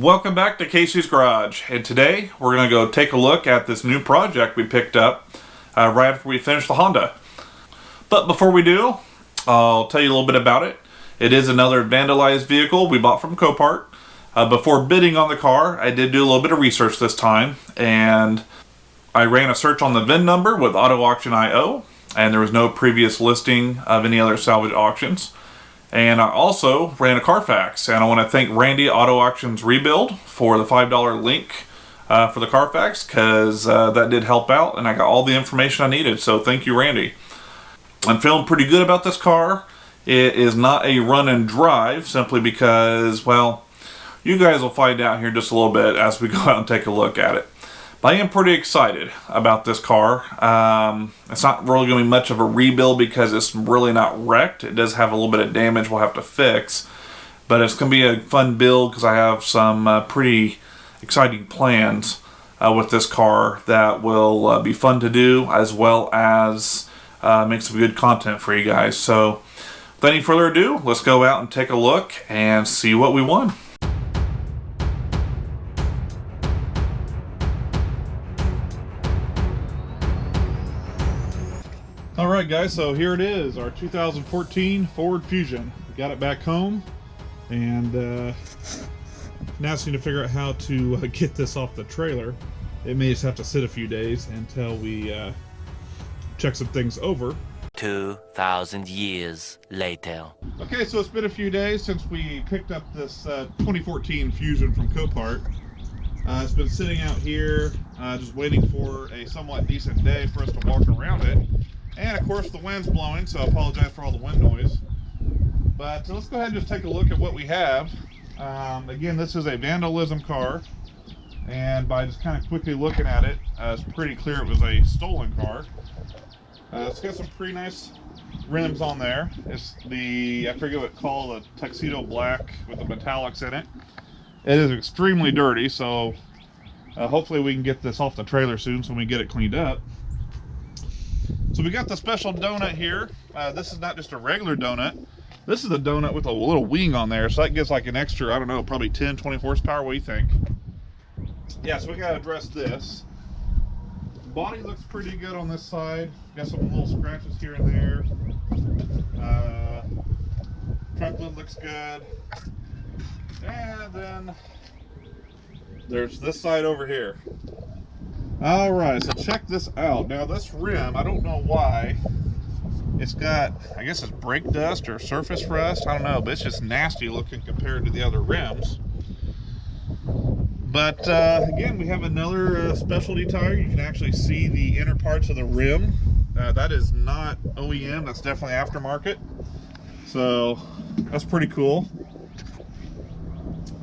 Welcome back to Casey's Garage, and today we're going to go take a look at this new project we picked up right after we finished the Honda. But before we do, I'll tell you a little bit about it. It is another vandalized vehicle we bought from Copart. Before bidding on the car, I did do a little bit of research this time, and I ran a search on the VIN number with Auto Auction IO, and there was no previous listing of any other salvage auctions. And I also ran a Carfax, and I want to thank Randy Auto Auctions Rebuild for the $5 link for the Carfax, because that did help out, and I got all the information I needed, so thank you, Randy. I'm feeling pretty good about this car. It is not a run and drive, simply because, well, you guys will find out here in just a little bit as we go out and take a look at it. I am pretty excited about this car. It's not really going to be much of a rebuild because it's really not wrecked. It does have a little bit of damage we'll have to fix. But it's going to be a fun build because I have some pretty exciting plans with this car that will be fun to do, as well as make some good content for you guys. So without any further ado, let's go out and take a look and see what we won. Alright guys, so here it is, our 2014 Ford Fusion. We got it back home, and now just need to figure out how to get this off the trailer. It may just have to sit a few days until we check some things over. 2,000 years later. Okay, so it's been a few days since we picked up this 2014 Fusion from Copart. It's been sitting out here, just waiting for a somewhat decent day for us to walk around it. And of course the wind's blowing, so I apologize for all the wind noise. But let's go ahead and just take a look at what we have. Again, this is a vandalism car, and by just kind of quickly looking at it, it's pretty clear it was a stolen car. It's got some pretty nice rims on there. It's the, I forget what it's called, a tuxedo black with the metallics in it. It is extremely dirty, so hopefully we can get this off the trailer soon so we can get it cleaned up. So we got the special donut here. This is not just a regular donut. This is a donut with a little wing on there, so that gives like an extra, I don't know, probably 10, 20 horsepower. What do you think? Yeah, so we gotta address this. Body looks pretty good on this side. Got some little scratches here and there. Trunk lid looks good. And then there's this side over here. Alright, so check this out. Now this rim, I don't know why, it's got, I guess it's brake dust or surface rust, I don't know, but it's just nasty looking compared to the other rims. But again, we have another specialty tire. You can actually see the inner parts of the rim. That is not OEM, that's definitely aftermarket. So that's pretty cool.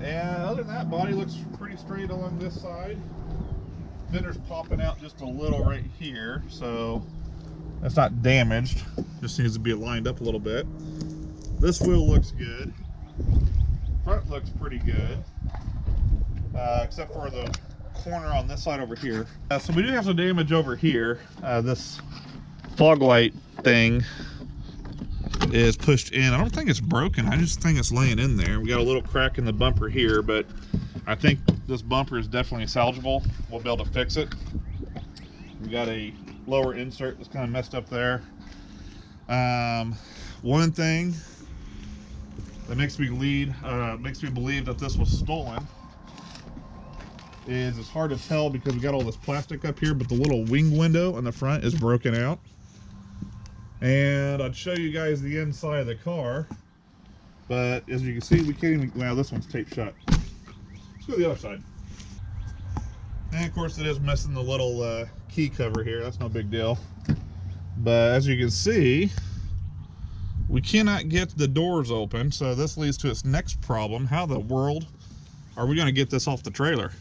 And other than that, body looks pretty straight along this side. Fender's popping out just a little right here, so that's not damaged. Just needs to be lined up a little bit. This wheel looks good. Front looks pretty good, except for the corner on this side over here. So we do have some damage over here. This fog light thing is pushed in. I don't think it's broken. I just think it's laying in there. We got a little crack in the bumper here, but I think this bumper is definitely salvageable. We'll be able to fix it. We got a lower insert that's kind of messed up there. One thing that makes me believe that this was stolen is it's hard to tell because we got all this plastic up here, but the little wing window on the front is broken out. And I'd show you guys the inside of the car, but as you can see, we can't even, well, this one's taped shut. Let's go to the other side. And of course it is missing the little key cover here. That's no big deal. But as you can see, we cannot get the doors open. So this leads to its next problem. How the world are we going to get this off the trailer?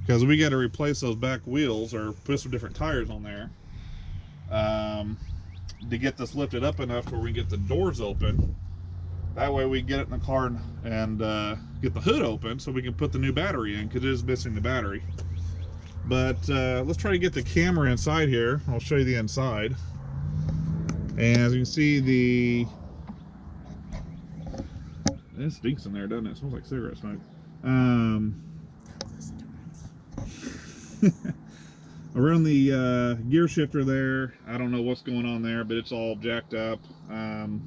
Because we got to replace those back wheels or put some different tires on there to get this lifted up enough to where we can get the doors open. That way we can get it in the car and get the hood open so we can put the new battery in, because it is missing the battery. But let's try to get the camera inside here. I'll show you the inside. And as you can see, it stinks in there, doesn't it? It smells like cigarette smoke. Around the gear shifter there, I don't know what's going on there, but it's all jacked up. And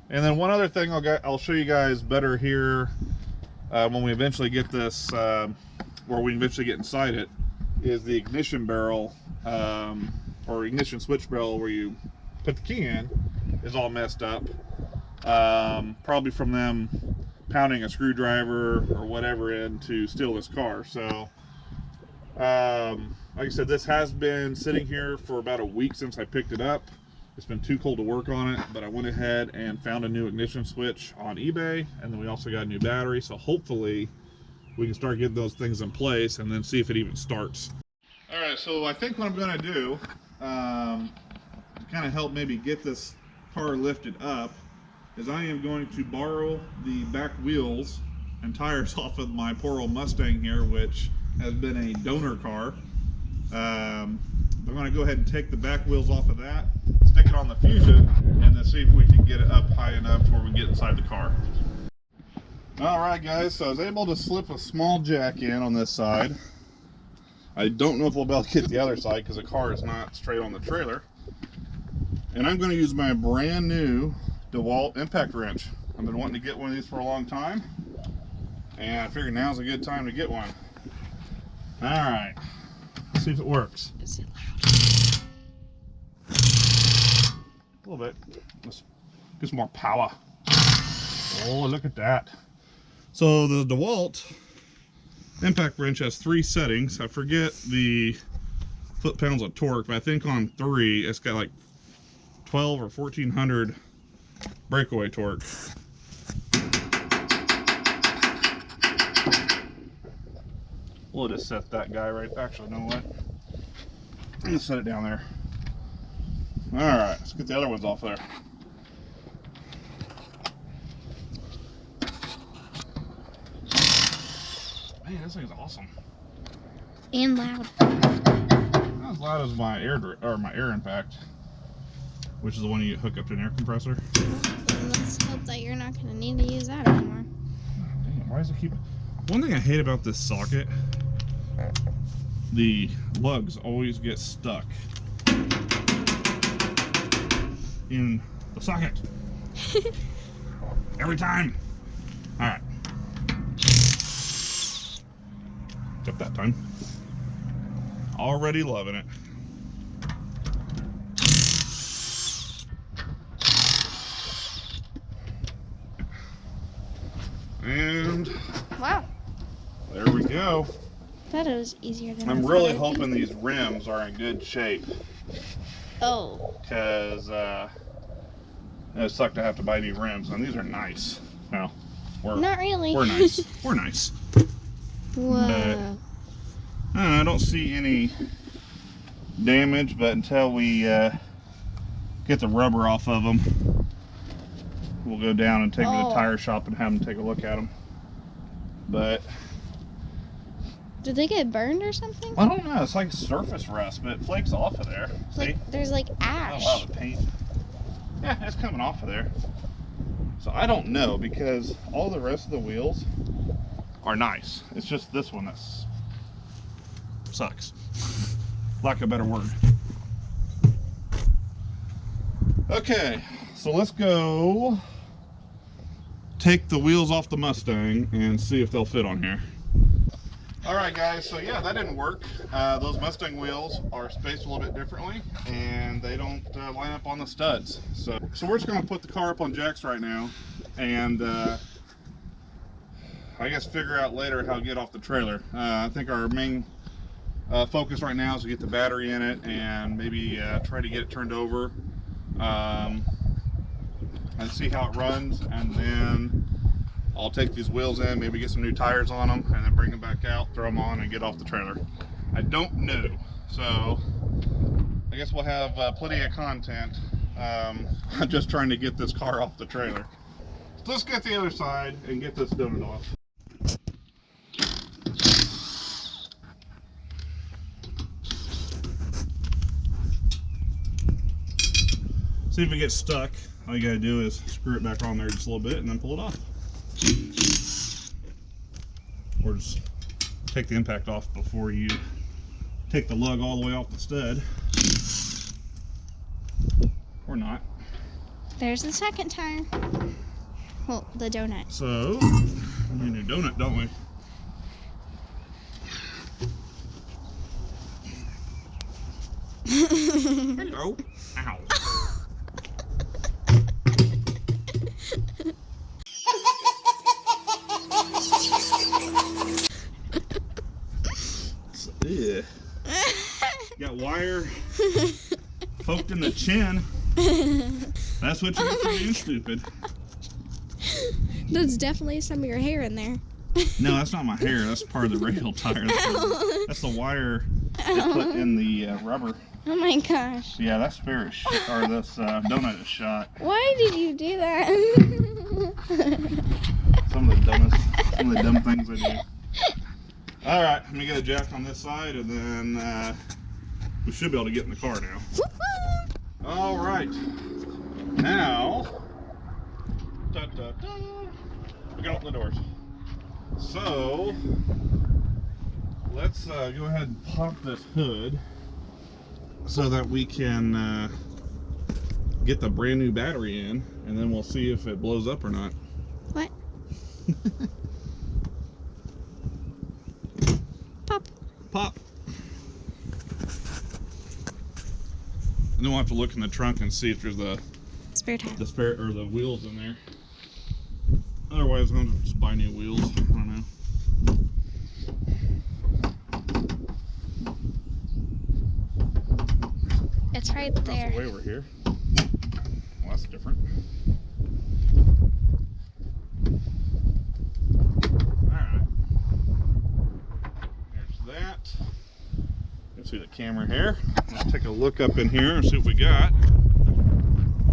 then one other thing I'll show you guys better here when we eventually get this, where we eventually get inside it, is the ignition barrel, or ignition switch barrel where you put the key in, is all messed up. Probably from them pounding a screwdriver or whatever in to steal this car. So like I said, this has been sitting here for about a week since I picked it up. It's been too cold to work on it, but I went ahead and found a new ignition switch on eBay, and then we also got a new battery, so hopefully we can start getting those things in place and then see if it even starts. Alright, so I think what I'm going to do to kind of help maybe get this car lifted up is I am going to borrow the back wheels and tires off of my poor old Mustang here, which has been a donor car. I'm going to go ahead and take the back wheels off of that, stick it on the Fusion, and then see if we can get it up high enough to where we can get inside the car. Alright guys, so I was able to slip a small jack in on this side. I don't know if we'll be able to get the other side because the car is not straight on the trailer. And I'm going to use my brand new DeWalt impact wrench. I've been wanting to get one of these for a long time, and I figured now's a good time to get one. Alright, let's see if it works. Is it loud? A little bit. Let's get some more power. Oh, look at that. So the DeWalt impact wrench has 3 settings. I forget the foot-pounds of torque, but I think on 3 it's got like 12 or 1400 breakaway torque. We'll just set that guy right. Actually, you know what? I'm gonna set it down there. Alright, let's get the other ones off there. Man, this thing's awesome. And loud. Not as loud as my air impact, which is the one you hook up to an air compressor. Let's hope that you're not going to need to use that anymore. Damn, why does it keep... One thing I hate about this socket, the lugs always get stuck in the socket. Every time. Alright. Except that time. Already loving it. And Wow. there we go. I thought it was easier than I I'm thought really it'd be. hoping these rims are in good shape, Oh. because it sucked to have to buy new rims, and these are nice. Well, Not really. we're nice. We're nice. Whoa. I don't see any damage, but until we get the rubber off of them, we'll go down and take them to the tire shop and have them take a look at them. But Did they get burned or something? I don't know. It's like surface rust, but it flakes off of there. See? Like there's like ash. Oh wow, the paint. Yeah, it's coming off of there. So I don't know, because all the rest of the wheels are nice. It's just this one that sucks. Lack of a better word. Okay, so let's go take the wheels off the Mustang and see if they'll fit on here. Alright guys, so yeah, that didn't work. Those Mustang wheels are spaced a little bit differently, and they don't line up on the studs. So we're just going to put the car up on jacks right now, and I guess figure out later how to get off the trailer. I think our main focus right now is to get the battery in it, and maybe try to get it turned over and see how it runs, and then I'll take these wheels in, maybe get some new tires on them, and then bring them back out, throw them on, and get off the trailer. I don't know, so I guess we'll have plenty of content. I'm just trying to get this car off the trailer. So let's get the other side and get this donut off. See if it gets stuck. All you gotta do is screw it back on there just a little bit and then pull it off. or just take the impact off before you take the lug all the way off the stud. Or not. There's the second tire. Well, the donut. So, we need a donut, don't we? Hello. Ow. Yeah. Got wire poked in the chin. That's what you get for being stupid. That's definitely some of your hair in there. No, that's not my hair. That's part of the radial tire. That's the wire they put in the rubber. Oh my gosh. Yeah, that spare is shot, or this donut is shot. Why did you do that? Some of the dumb things I do. All right, let me get a jack on this side, and then we should be able to get in the car now. All right, now, we got open the doors. So let's go ahead and pop this hood so that we can get the brand new battery in, and then we'll see if it blows up or not. What? Pop. Pop. And then we'll have to look in the trunk and see if there's the spare or the wheels in there. Otherwise, I'm gonna just buy new wheels. I don't know. It's right there. That's way over here. Well, that's different. Alright. There's that. Let's see the camera here. Let's take a look up in here and see what we got.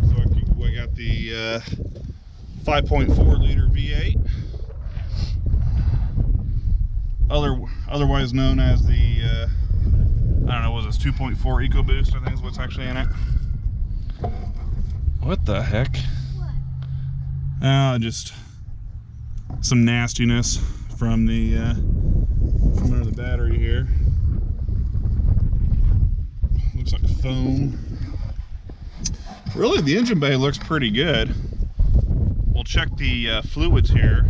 So we got the 5.4 liter V8. Otherwise known as the I don't know, was this 2.4 EcoBoost, I think is what's actually in it. What the heck? Just some nastiness from the from under the battery here. Looks like foam. Really, the engine bay looks pretty good. We'll check the fluids here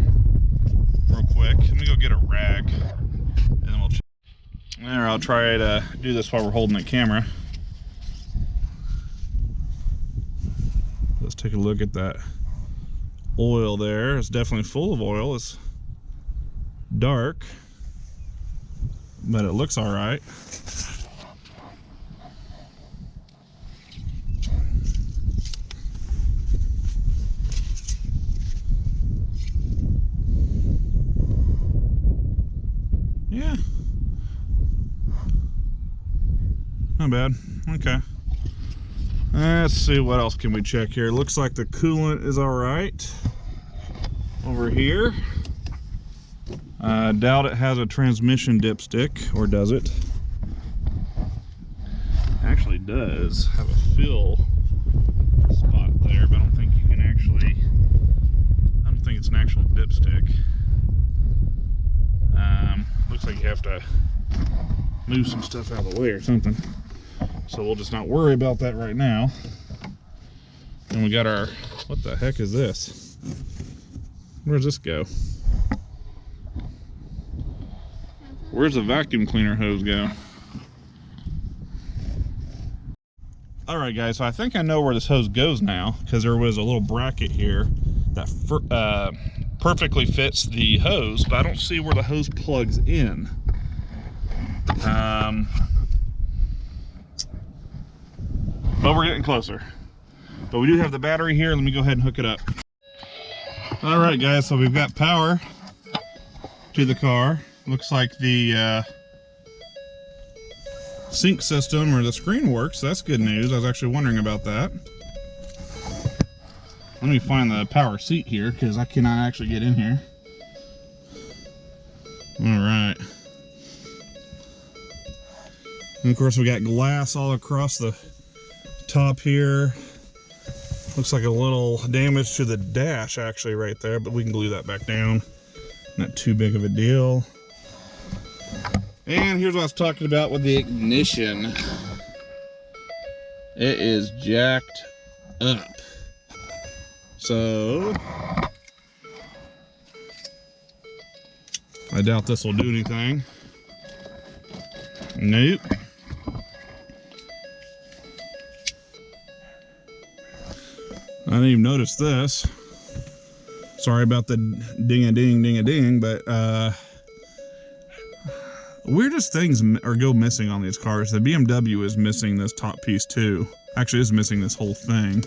real quick. Let me go get a rag, and then we'll check. There, I'll try to do this while we're holding the camera. Let's take a look at that oil there. It's definitely full of oil. It's dark, but it looks all right. Yeah. Not bad. Okay. Let's see, what else can we check here? Looks like the coolant is all right over here. I doubt it has a transmission dipstick, or does it? Actually does have a fill spot there, but I don't think you can actually, I don't think it's an actual dipstick. Looks like you have to move some stuff out of the way or something. So we'll just not worry about that right now. And we got our, what the heck is this? Where's this go? Where's the vacuum cleaner hose go? Alright guys, so I think I know where this hose goes now, because there was a little bracket here that perfectly fits the hose, but I don't see where the hose plugs in. But we're getting closer. But we do have the battery here. Let me go ahead and hook it up. All right, guys, so we've got power to the car. Looks like the sync system or the screen works. That's good news. I was actually wondering about that. Let me find the power seat here, because I cannot actually get in here. All right. And of course, we got glass all across the top here. Looks like a little damage to the dash actually right there, but we can glue that back down. Not too big of a deal. And here's what I was talking about with the ignition. It is jacked up. So I doubt this will do anything. Nope. I didn't even notice this. Sorry about the ding-a-ding, but weirdest things go missing on these cars. The BMW is missing this top piece too. Actually, is missing this whole thing.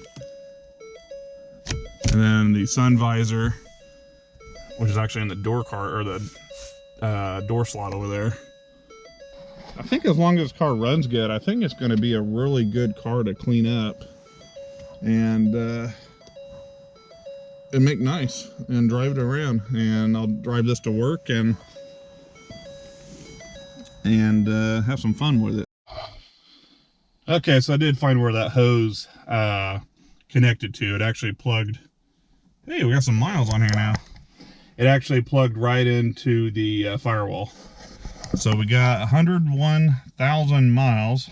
And then the sun visor, which is actually in the door cart, or the door slot over there. I think as long as this car runs good, I think it's going to be a really good car to clean up and make nice and drive it around. And I'll drive this to work and have some fun with it. Okay, so I did find where that hose connected to. It actually plugged. Hey, we got some miles on here now. It actually plugged right into the firewall. So we got 101,000 miles.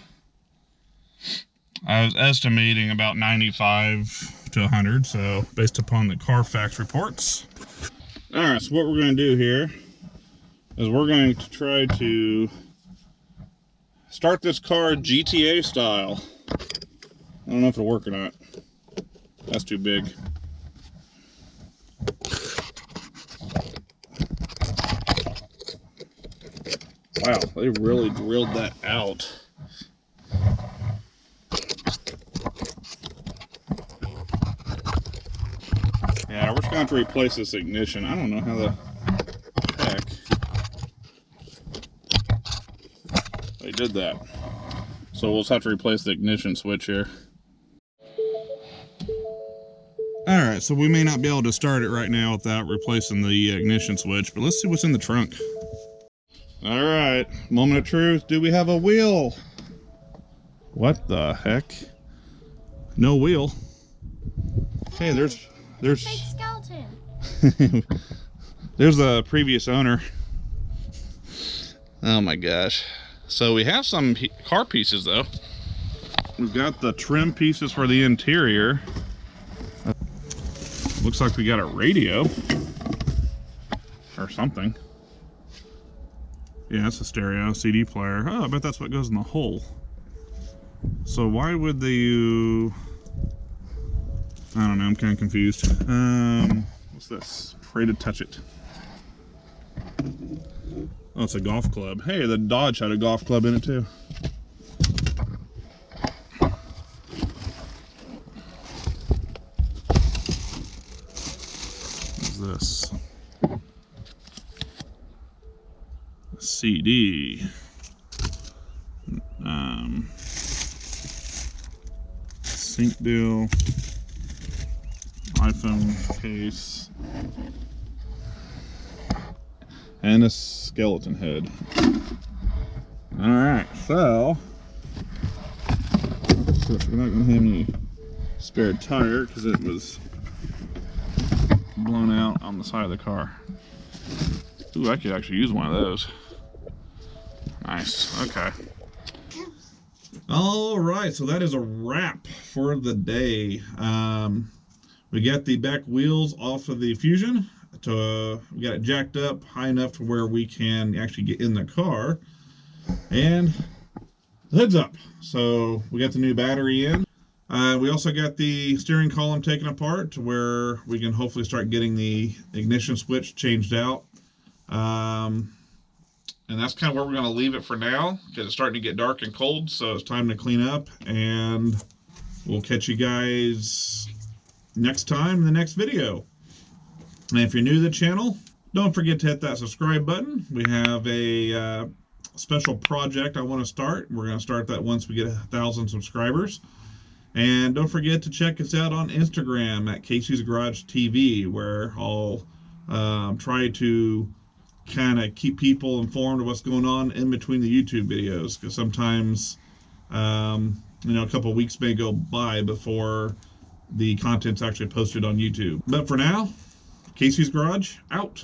I was estimating about 95 to 100, so based upon the Carfax reports. All right, so what we're going to do here is we're going to try to start this car GTA style. I don't know if it'll work or not. That's too big. Wow, they really drilled that out. Yeah, we're just going to have to replace this ignition. I don't know how the heck they did that. So we'll just have to replace the ignition switch here. Alright, so we may not be able to start it right now without replacing the ignition switch, but let's see what's in the trunk. Alright, moment of truth. Do we have a wheel? What the heck? No wheel. Okay, there's Fake skeleton. there's the previous owner. Oh my gosh. So we have some car pieces though. We've got the trim pieces for the interior. Looks like we got a radio or something. Yeah, it's a stereo CD player. Oh, I bet that's what goes in the hole. So why would they I don't know, I'm kind of confused. What's this? Afraid to touch it. Oh, it's a golf club. Hey, the Dodge had a golf club in it too. What's this? A CD. Sync deal. iPhone case. And a skeleton head. Alright, so we're not going to have any spare tire because it was blown out on the side of the car. Ooh, I could actually use one of those. Nice, okay. Alright, so that is a wrap for the day. We got the back wheels off of the Fusion. We got it jacked up high enough to where we can actually get in the car. And the hood's up. So we got the new battery in. We also got the steering column taken apart to where we can hopefully start getting the ignition switch changed out. And that's kind of where we're going to leave it for now because it's starting to get dark and cold. So it's time to clean up, and we'll catch you guys next time in the next video. And if you're new to the channel, don't forget to hit that subscribe button. We have a special project I want to start. We're going to start that once we get 1,000 subscribers. And don't forget to check us out on Instagram at Casey's Garage TV, where I'll try to kind of keep people informed of what's going on in between the YouTube videos, because sometimes a couple of weeks may go by before the content's actually posted on YouTube. But for now, Casey's Garage out.